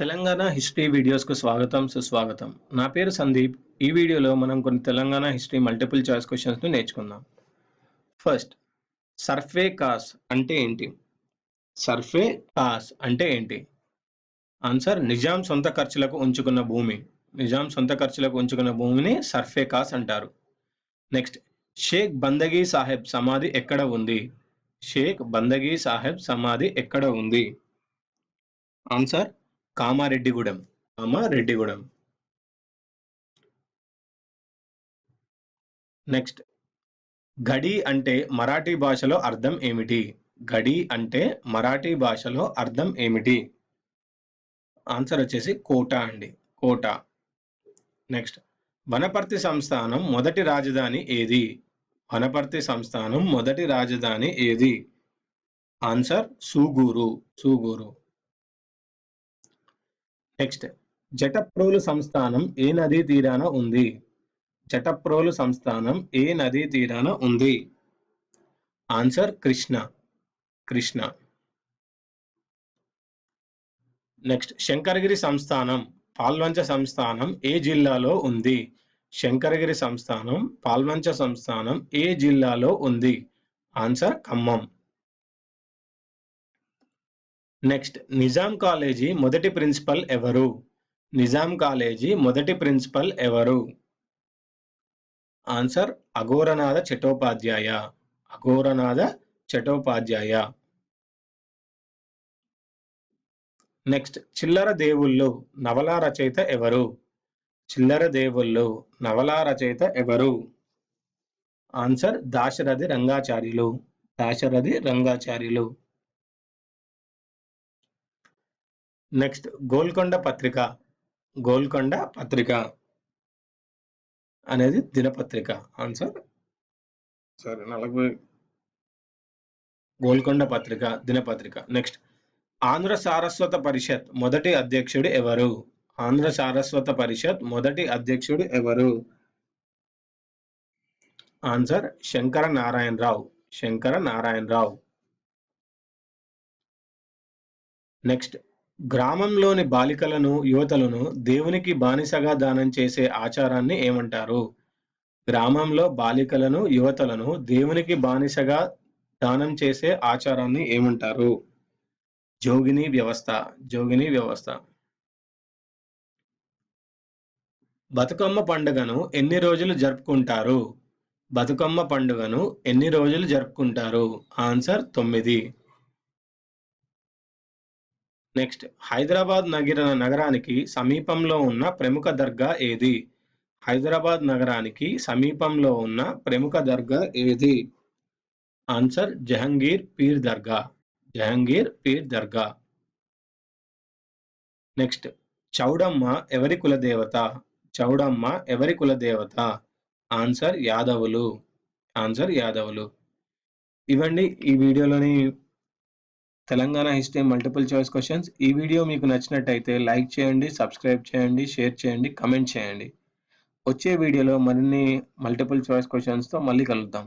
Telangana history వీడియోస్‌కు స్వాగతం, సుస్వాగతం. నా పేరు సందీప్. ఈ వీడియోలో మనం కొన్ని తెలంగాణ హిస్టరీ మల్టిపుల్ చాయిస్ క్వెషన్స్‌ను నేర్చుకుందాం. ఫస్ట్, సర్వే కాస్ అంటే ఏంటి? సర్వే కాస్ అంటే ఏంటి? ఆన్సర్ నిజాం సొంత ఖర్చులకు ఉంచుకున్న భూమి. నిజాం సొంత ఖర్చులకు ఉంచుకున్న భూమిని సర్వే కాస్ అంటారు. నెక్స్ట్, షేక్ బందగీ సాహెబ్ సమాధి ఎక్కడ ఉంది? షేక్ బందగీ సాహెబ్ సమాధి ఎక్కడ ఉంది? ఆన్సర్ కామారెడ్డిగూడెం. కామారెడ్డిగూడెం. నెక్స్ట్, గడి అంటే మరాఠీ భాషలో అర్థం ఏమిటి? గడి అంటే మరాఠీ భాషలో అర్థం ఏమిటి? ఆన్సర్ వచ్చేసి కోట అండి. కోట. నెక్స్ట్, వనపర్తి సంస్థానం మొదటి రాజధాని ఏది? వనపర్తి సంస్థానం మొదటి రాజధాని ఏది? ఆన్సర్ సూగూరు. సూగూరు. నెక్స్ట్, జటప్రోలు సంస్థానం ఏ నదీ తీరాన ఉంది? జటప్రోలు సంస్థానం ఏ నదీ తీరాన ఉంది? ఆన్సర్ కృష్ణ. కృష్ణ. నెక్స్ట్, శంకరగిరి సంస్థానం పాల్వంచ సంస్థానం ఏ జిల్లాలో ఉంది? శంకరగిరి సంస్థానం పాల్వంచ సంస్థానం ఏ జిల్లాలో ఉంది? Answer Khammam. Next, Nizam college మొదటి ప్రిన్సిపల్ ఎవరు? నిజాం కాలేజీ మొదటి ప్రిన్సిపల్ ఎవరు? ఆన్సర్ అఘోరనాథ చటోపాధ్యాయ. అఘోరనాథ చటోపాధ్యాయ. నెక్స్ట్, చిల్లర దేవుళ్ళు నవలా రచయిత ఎవరు? చిల్లర దేవుళ్ళు నవలా రచయిత ఎవరు? ఆన్సర్ దాశరథి రంగాచార్యులు. దాశరథి రంగాచార్యులు. నెక్స్ట్, గోల్కొండ పత్రిక. గోల్కొండ పత్రిక అనేది దినపత్రిక. ఆన్సర్ సరే 40 గోల్కొండ పత్రిక దినపత్రిక. నెక్స్ట్, ఆంధ్ర సారస్వత పరిషత్ మొదటి అధ్యక్షుడు ఎవరు? ఆంధ్ర సారస్వత పరిషత్ మొదటి అధ్యక్షుడు ఎవరు? ఆన్సర్ శంకర నారాయణరావు. శంకర నారాయణరావు. నెక్స్ట్, గ్రామంలోని బాలికలను యువతలను దేవునికి బానిసగా దానం చేసే ఆచారాన్ని ఏమంటారు? గ్రామంలో బాలికలను యువతలను దేవునికి బానిసగా దానం చేసే ఆచారాన్ని ఏమంటారు? జోగిని వ్యవస్థ. జోగిని వ్యవస్థ. బతుకమ్మ పండుగను ఎన్ని రోజులు జరుపుకుంటారు? బతుకమ్మ పండుగను ఎన్ని రోజులు జరుపుకుంటారు? ఆన్సర్ 9. నెక్స్ట్, హైదరాబాద్ నగరానికి సమీపంలో ఉన్న ప్రముఖ దర్గా ఏది? హైదరాబాద్ నగరానికి సమీపంలో ఉన్న ప్రముఖ దర్గా ఏది? ఆన్సర్ జహంగీర్ పీర్ దర్గా. జహంగీర్ పీర్ దర్గా. నెక్స్ట్, చౌడమ్మ ఎవరి కులదేవత? చౌడమ్మ ఎవరి కులదేవత? ఆన్సర్ యాదవులు. ఆన్సర్ యాదవులు. ఇవండి ఈ వీడియోలోని Telangana history multiple choice questions. ఈ వీడియో మీకు నచ్చినట్టయితే లైక్ చేయండి, సబ్స్క్రైబ్ చేయండి, షేర్ చేయండి, కమెంట్ చేయండి. వచ్చే వీడియోలో మరిన్ని మల్టిపుల్ చాయిస్ క్వశ్చన్స్తో మళ్ళీ కలుద్దాం.